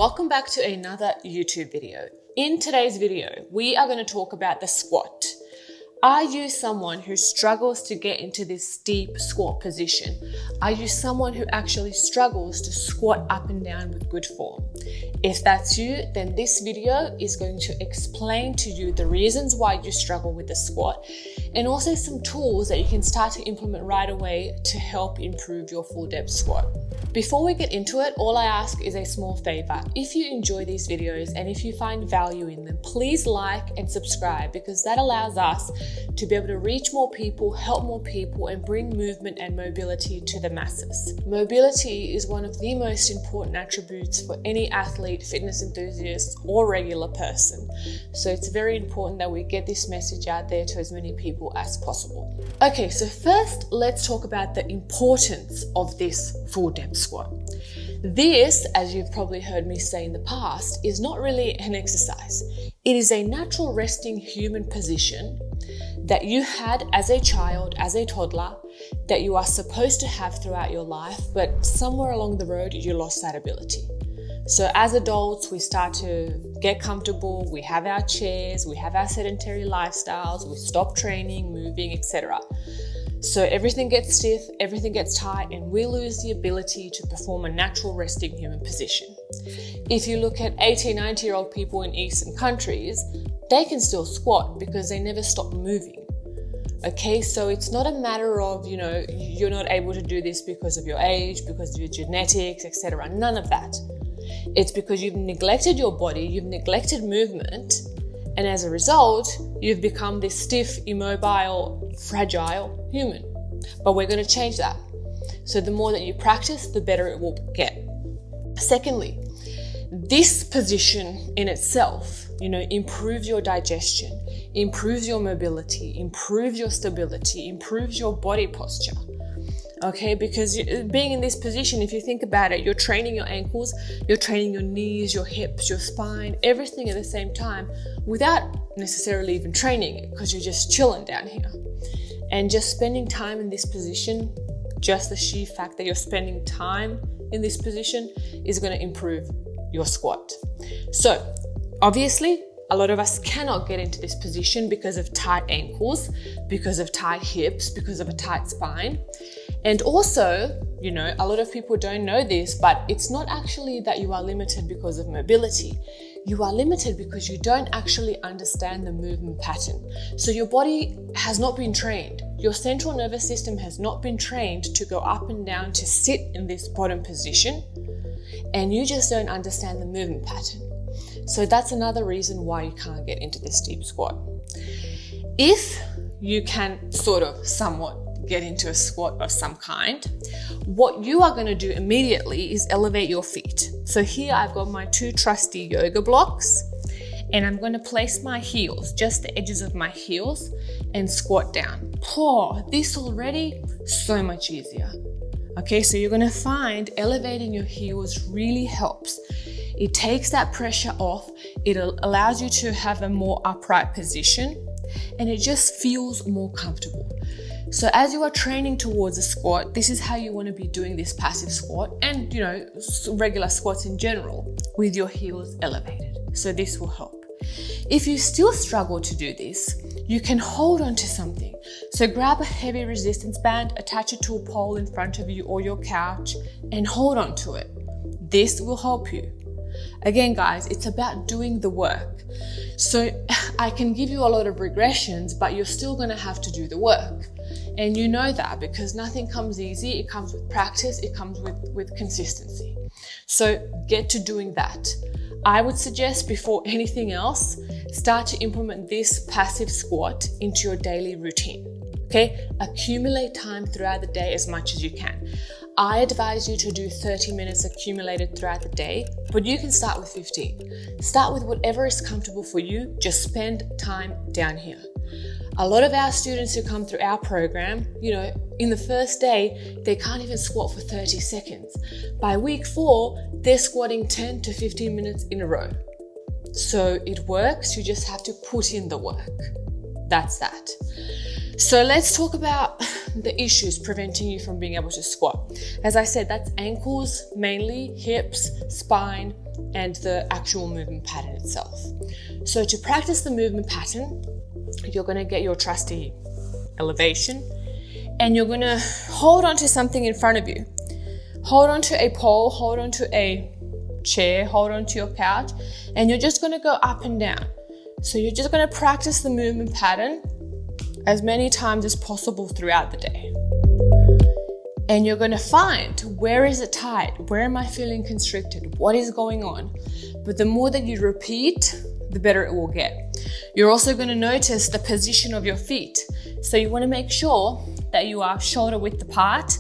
welcome back to another YouTube video. In today's video, we are going to talk about the squat. Are you someone who struggles to get into this deep squat position? Are you someone who actually struggles to squat up and down with good form? If that's you, then this video is going to explain to you the reasons why you struggle with the squat and also some tools that you can start to implement right away to help improve your full depth squat. Before we get into it, all I ask is a small favor. If you enjoy these videos and if you find value in them, please like and subscribe, because that allows us to be able to reach more people, help more people, and bring movement and mobility to the masses. Mobility is one of the most important attributes for any athlete, fitness enthusiast, or regular person. So it's very important that we get this message out there to as many people as possible. Okay, so first let's talk about the importance of this full depth squat. This, as you've probably heard me say in the past, is not really an exercise. It is a natural resting human position that you had as a child, as a toddler, that you are supposed to have throughout your life, but somewhere along the road, you lost that ability. So as adults, we start to get comfortable, we have our chairs, we have our sedentary lifestyles, we stop training, moving, etc. So everything gets stiff, everything gets tight, and we lose the ability to perform a natural resting human position. If you look at 80, 90-year-old people in Eastern countries, they can still squat because they never stop moving. Okay, so it's not a matter of, you're not able to do this because of your age, because of your genetics, etc. None of that. It's because you've neglected your body, you've neglected movement, and as a result, you've become this stiff, immobile, fragile human. But we're going to change that. So the more that you practice, the better it will get. Secondly, this position in itself, improves your digestion, improves your mobility, improves your stability, improves your body posture. Okay, because being in this position, if you think about it, you're training your ankles, you're training your knees, your hips, your spine, everything at the same time without necessarily even training it, because you're just chilling down here. And just spending time in this position, just the sheer fact that you're spending time in this position is going to improve your squat. So obviously, a lot of us cannot get into this position because of tight ankles, because of tight hips, because of a tight spine. And also, a lot of people don't know this, but it's not actually that you are limited because of mobility. You are limited because you don't actually understand the movement pattern. So your body has not been trained. Your central nervous system has not been trained to go up and down, to sit in this bottom position, and you just don't understand the movement pattern. So that's another reason why you can't get into this deep squat. If you can somewhat get into a squat of some kind, what you are going to do immediately is elevate your feet. So here I've got my two trusty yoga blocks, and I'm going to place my heels, just the edges of my heels, and squat down. This already so much easier. Okay, so you're going to find elevating your heels really helps. It takes that pressure off, it allows you to have a more upright position, and it just feels more comfortable. So as you are training towards a squat, this is how you want to be doing this passive squat and, regular squats in general, with your heels elevated. So this will help. If you still struggle to do this, you can hold on to something. So grab a heavy resistance band, attach it to a pole in front of you or your couch, and hold on to it. This will help you. Again, guys, it's about doing the work. So I can give you a lot of regressions, but you're still going to have to do the work. And you know that because nothing comes easy. It comes with practice. It comes with consistency. So get to doing that. I would suggest before anything else, start to implement this passive squat into your daily routine. Okay, accumulate time throughout the day as much as you can. I advise you to do 30 minutes accumulated throughout the day, but you can start with 15. Start with whatever is comfortable for you. Just spend time down here. A lot of our students who come through our program, in the first day, they can't even squat for 30 seconds. By week 4, they're squatting 10 to 15 minutes in a row. So it works, you just have to put in the work. That's that. So let's talk about the issues preventing you from being able to squat. As I said, that's ankles mainly, hips, spine, and the actual movement pattern itself. So to practice the movement pattern, you're going to get your trusty elevation, and you're going to hold on to something in front of you. Hold on to a pole, hold on to a chair, hold on to your couch, and you're just going to go up and down. So you're just going to practice the movement pattern as many times as possible throughout the day. And you're going to find, where is it tight? Where am I feeling constricted? What is going on? But the more that you repeat, the better it will get. You're also going to notice the position of your feet. So you want to make sure that you are shoulder width apart.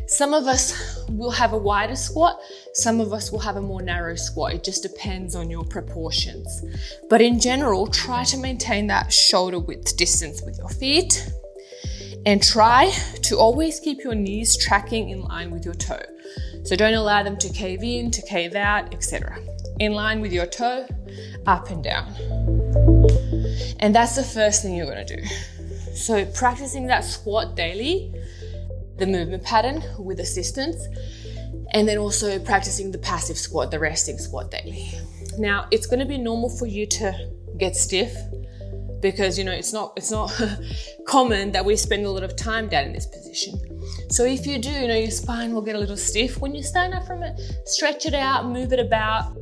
Some of us will have a wider squat, some of us will have a more narrow squat. It just depends on your proportions. But in general, try to maintain that shoulder width distance with your feet, and try to always keep your knees tracking in line with your toe. So don't allow them to cave in, to cave out, etc. In line with your toe, up and down. And that's the first thing you're going to do. So practicing that squat daily, the movement pattern with assistance, and then also practicing the passive squat, the resting squat daily. Now, it's going to be normal for you to get stiff because, it's not common that we spend a lot of time down in this position. So if you do, your spine will get a little stiff. When you stand up from it, stretch it out, move it about,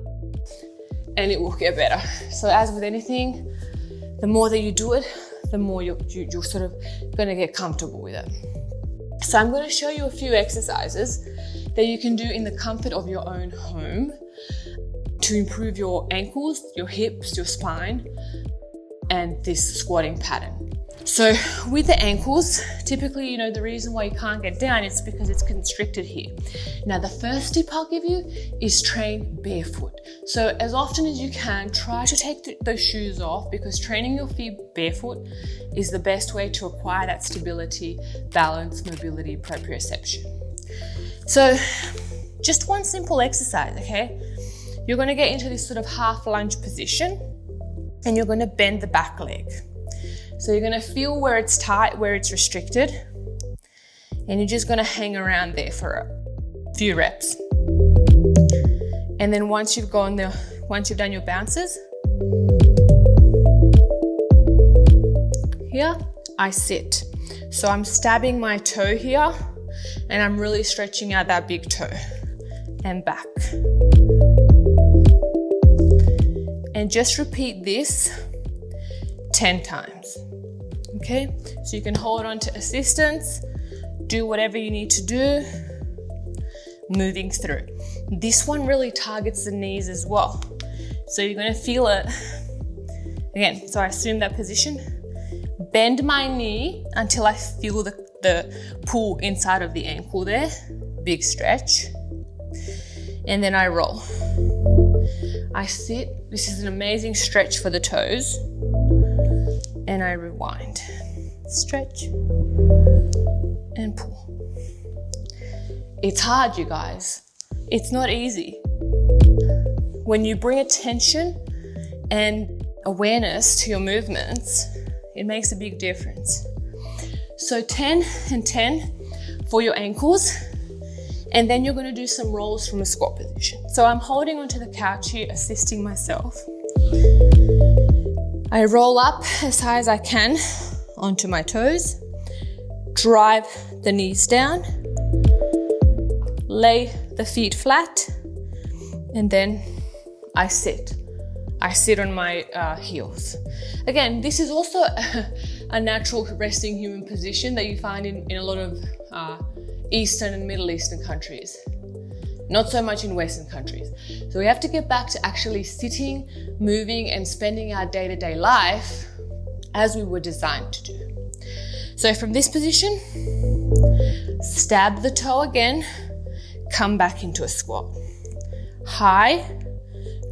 and it will get better. So as with anything, the more that you do it, the more you're sort of going to get comfortable with it. So I'm going to show you a few exercises that you can do in the comfort of your own home to improve your ankles, your hips, your spine, and this squatting pattern. So with the ankles, typically, the reason why you can't get down is because it's constricted here. Now, the first tip I'll give you is train barefoot. So as often as you can, try to take those shoes off, because training your feet barefoot is the best way to acquire that stability, balance, mobility, proprioception. So just one simple exercise, okay? You're going to get into this sort of half lunge position, and you're going to bend the back leg. So you're going to feel where it's tight, where it's restricted, and you're just going to hang around there for a few reps. And then once you've done your bounces, here I sit. So I'm stabbing my toe here, and I'm really stretching out that big toe and back. And just repeat this 10 times. Okay, so you can hold on to assistance, do whatever you need to do, moving through. This one really targets the knees as well. So you're going to feel it. Again, so I assume that position, bend my knee until I feel the pull inside of the ankle there, big stretch, and then I roll. I sit, this is an amazing stretch for the toes, and I rewind, stretch, and pull. It's hard, you guys. It's not easy. When you bring attention and awareness to your movements, it makes a big difference. So 10 and 10 for your ankles, and then you're going to do some rolls from a squat position. So I'm holding onto the couch here, assisting myself. I roll up as high as I can onto my toes, drive the knees down, lay the feet flat, and then I sit. I sit on my heels. Again, this is also a natural resting human position that you find in a lot of Eastern and Middle Eastern countries. Not so much in Western countries. So we have to get back to actually sitting, moving, and spending our day-to-day life as we were designed to do. So from this position, stab the toe again, come back into a squat. High,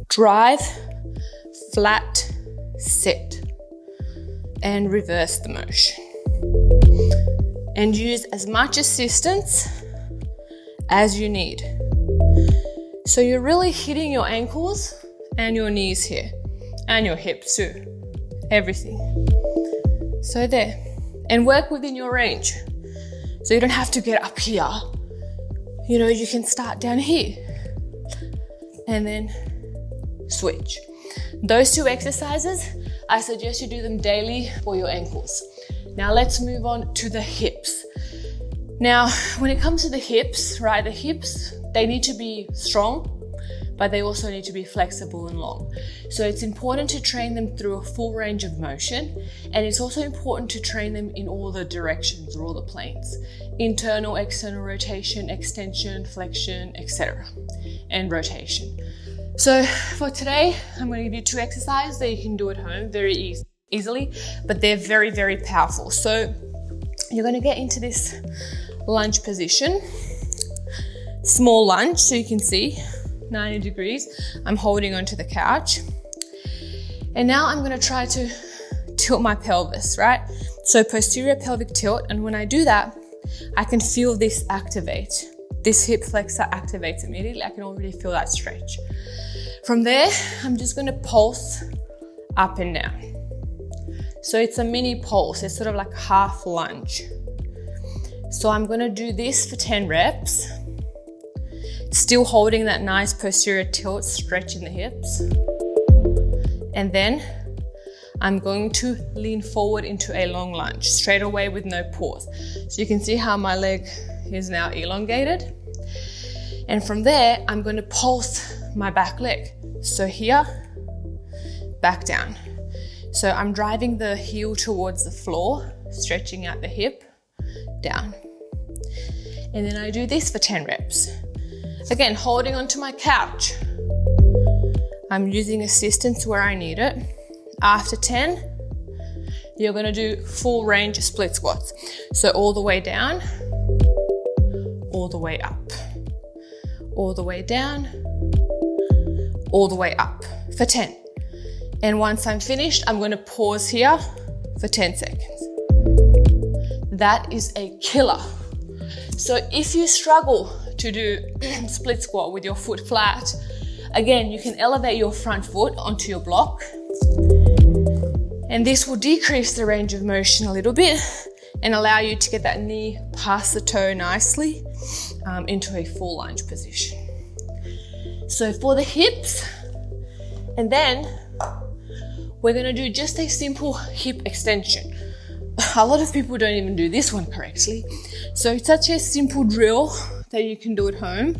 drive, flat, sit, and reverse the motion. And use as much assistance as you need. So you're really hitting your ankles and your knees here, and your hips too, everything. So there, and work within your range. So you don't have to get up here. You know, you can start down here and then switch. Those two exercises, I suggest you do them daily for your ankles. Now let's move on to the hips. Now, when it comes to the hips, right, the hips, they need to be strong, but they also need to be flexible and long. So it's important to train them through a full range of motion, and it's also important to train them in all the directions or all the planes: internal, external rotation, extension, flexion, etc., and rotation. So for today, I'm going to give you 2 exercises that you can do at home very easily, but they're very, very powerful. So you're going to get into this lunge position, small lunge, so you can see 90 degrees. I'm holding onto the couch. And now I'm going to try to tilt my pelvis, right? So posterior pelvic tilt. And when I do that, I can feel this activate. This hip flexor activates immediately. I can already feel that stretch. From there, I'm just going to pulse up and down. So it's a mini pulse. It's sort of like a half lunge. So I'm going to do this for 10 reps. Still holding that nice posterior tilt, stretch in the hips. And then I'm going to lean forward into a long lunge, straight away with no pause. So you can see how my leg is now elongated. And from there, I'm going to pulse my back leg. So here, back down. So I'm driving the heel towards the floor, stretching out the hip, down. And then I do this for 10 reps. Again, holding onto my couch. I'm using assistance where I need it. After 10, you're gonna do full range split squats. So all the way down, all the way up, all the way down, all the way up for 10. And once I'm finished, I'm gonna pause here for 10 seconds. That is a killer. So if you struggle to do split squat with your foot flat, again, you can elevate your front foot onto your block, and this will decrease the range of motion a little bit and allow you to get that knee past the toe nicely into a full lunge position. So for the hips, and then we're gonna do just a simple hip extension. A lot of people don't even do this one correctly. So it's such a simple drill that you can do at home,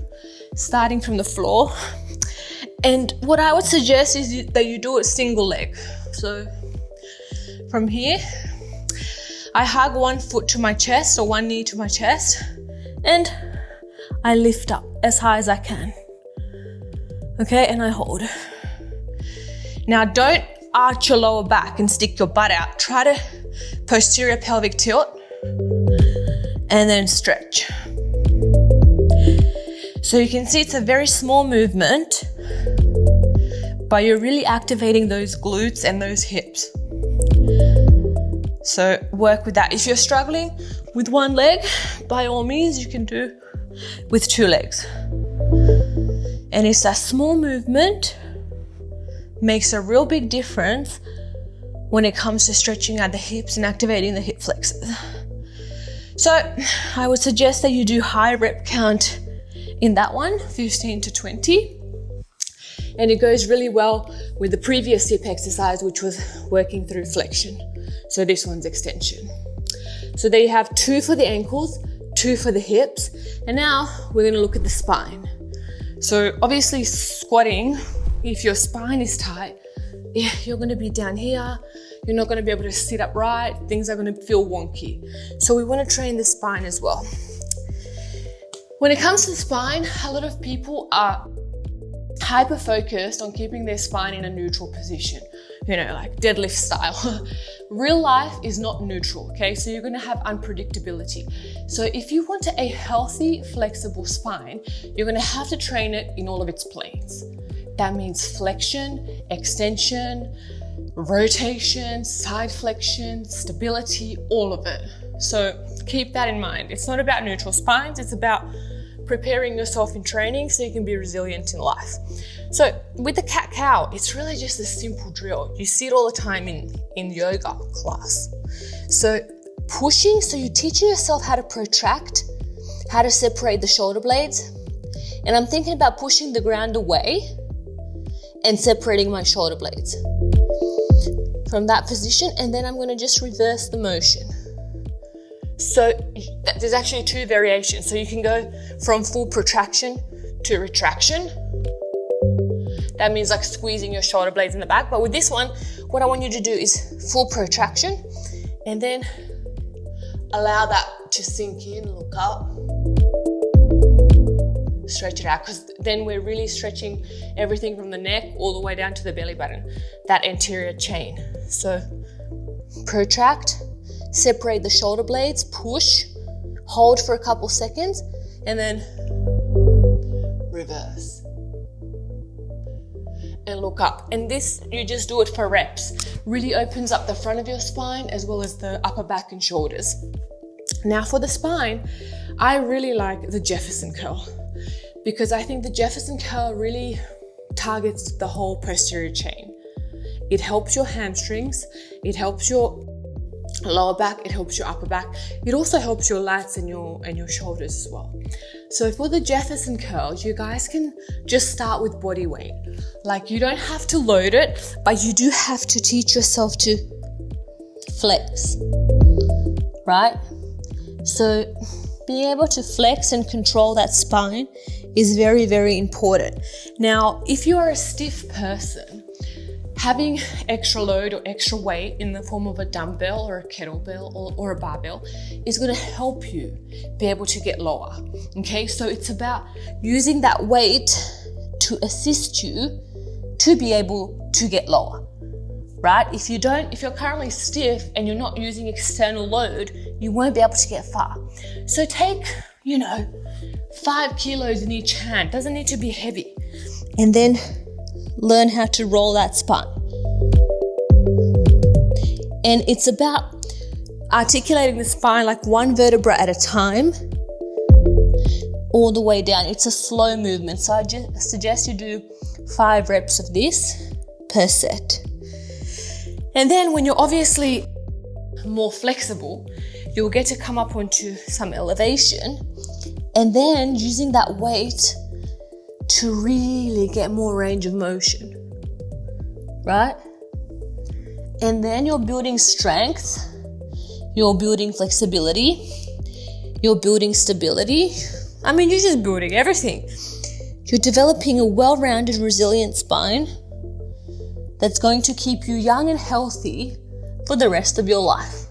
starting from the floor. And what I would suggest is that you do it single leg. So from here, I hug one foot to my chest or one knee to my chest, and I lift up as high as I can. Okay, and I hold. Now don't arch your lower back and stick your butt out. Try to posterior pelvic tilt and then stretch. So you can see it's a very small movement, but you're really activating those glutes and those hips. So work with that. If you're struggling with one leg, by all means, you can do with 2 legs. And it's that small movement makes a real big difference when it comes to stretching out the hips and activating the hip flexors. So I would suggest that you do high rep count in that one, 15 to 20. And it goes really well with the previous hip exercise, which was working through flexion. So this one's extension. So there you have 2 for the ankles, 2 for the hips. And now we're gonna look at the spine. So obviously squatting, if your spine is tight, you're gonna be down here, you're not gonna be able to sit upright, things are gonna feel wonky. So we wanna train the spine as well. When it comes to the spine, a lot of people are hyper-focused on keeping their spine in a neutral position, like deadlift style. Real life is not neutral, okay? So you're gonna have unpredictability. So if you want a healthy, flexible spine, you're gonna have to train it in all of its planes. That means flexion, extension, rotation, side flexion, stability, all of it. So keep that in mind. It's not about neutral spines, it's about preparing yourself in training so you can be resilient in life. So with the cat-cow, it's really just a simple drill. You see it all the time in yoga class. So pushing, so you're teaching yourself how to protract, how to separate the shoulder blades. And I'm thinking about pushing the ground away and separating my shoulder blades from that position. And then I'm going to just reverse the motion. So there's actually two variations. So you can go from full protraction to retraction. That means like squeezing your shoulder blades in the back. But with this one, what I want you to do is full protraction and then allow that to sink in, look up. Stretch it out, because then we're really stretching everything from the neck all the way down to the belly button, that anterior chain. So protract, separate the shoulder blades, push, hold for a couple seconds, and then reverse. And look up. And this, you just do it for reps. Really opens up the front of your spine as well as the upper back and shoulders. Now for the spine, I really like the Jefferson curl, because I think the Jefferson curl really targets the whole posterior chain. It helps your hamstrings, it helps your lower back, it helps your upper back. It also helps your lats and your shoulders as well. So for the Jefferson curl, you guys can just start with body weight. Like, you don't have to load it, but you do have to teach yourself to flex, right? So being able to flex and control that spine is very, very important. Now, if you are a stiff person, having extra load or extra weight in the form of a dumbbell or a kettlebell or a barbell is going to help you be able to get lower. Okay, so it's about using that weight to assist you to be able to get lower, right? If you're currently stiff and you're not using external load, you won't be able to get far. So take, 5 kilos in each hand, doesn't need to be heavy. And then learn how to roll that spine. And it's about articulating the spine like one vertebra at a time, all the way down. It's a slow movement. So I just suggest you do 5 reps of this per set. And then when you're obviously more flexible, you'll get to come up onto some elevation, and then using that weight to really get more range of motion, right? And then you're building strength, you're building flexibility, you're building stability. I mean, you're just building everything. You're developing a well-rounded, resilient spine that's going to keep you young and healthy for the rest of your life.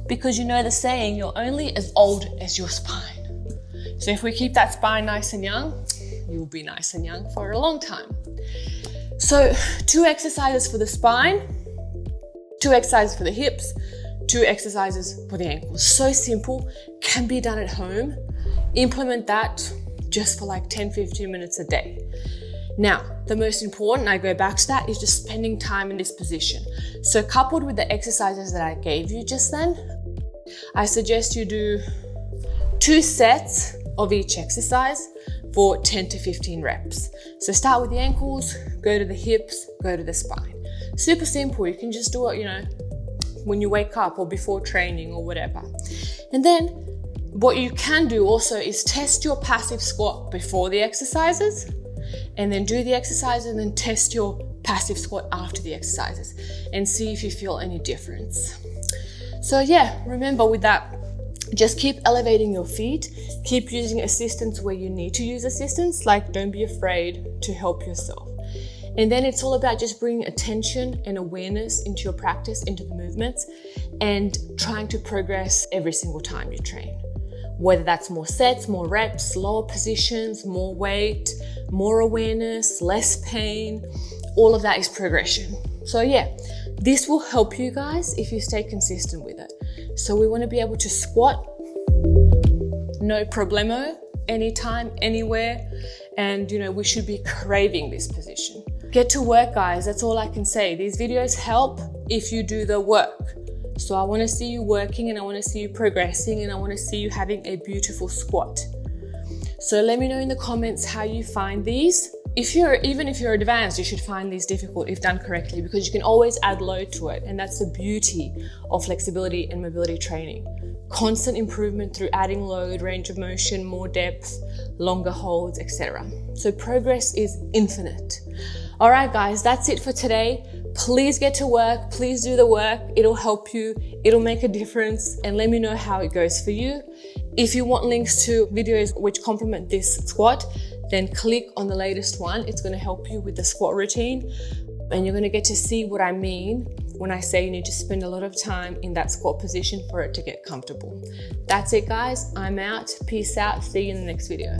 Because you know the saying, you're only as old as your spine. So if we keep that spine nice and young, you'll be nice and young for a long time. So 2 exercises for the spine, 2 exercises for the hips, 2 exercises for the ankles. So simple, can be done at home. Implement that just for like 10-15 minutes a day. Now, the most important, I go back to that, is just spending time in this position. So coupled with the exercises that I gave you just then, I suggest you do 2 sets of each exercise for 10 to 15 reps. So start with the ankles, go to the hips, go to the spine. Super simple, you can just do it, when you wake up or before training or whatever. And then what you can do also is test your passive squat before the exercises, and then do the exercise and then test your passive squat after the exercises and see if you feel any difference. So yeah, remember with that, just keep elevating your feet, keep using assistance where you need to use assistance, like don't be afraid to help yourself. And then it's all about just bringing attention and awareness into your practice, into the movements, and trying to progress every single time you train. Whether that's more sets, more reps, lower positions, more weight, more awareness, less pain, all of that is progression. So yeah, this will help you guys if you stay consistent with it. So we want to be able to squat, no problemo, anytime, anywhere. And we should be craving this position. Get to work, guys. That's all I can say. These videos help if you do the work. So I want to see you working, and I want to see you progressing, and I want to see you having a beautiful squat. So let me know in the comments how you find these. Even if you're advanced, you should find these difficult if done correctly, because you can always add load to it. And that's the beauty of flexibility and mobility training. Constant improvement through adding load, range of motion, more depth, longer holds, etc. So progress is infinite. All right, guys, that's it for today. Please get to work. Please do the work. It'll help you. It'll make a difference. And let me know how it goes for you. If you want links to videos which complement this squat, then click on the latest one. It's going to help you with the squat routine. And you're going to get to see what I mean when I say you need to spend a lot of time in that squat position for it to get comfortable. That's it, guys. I'm out. Peace out. See you in the next video.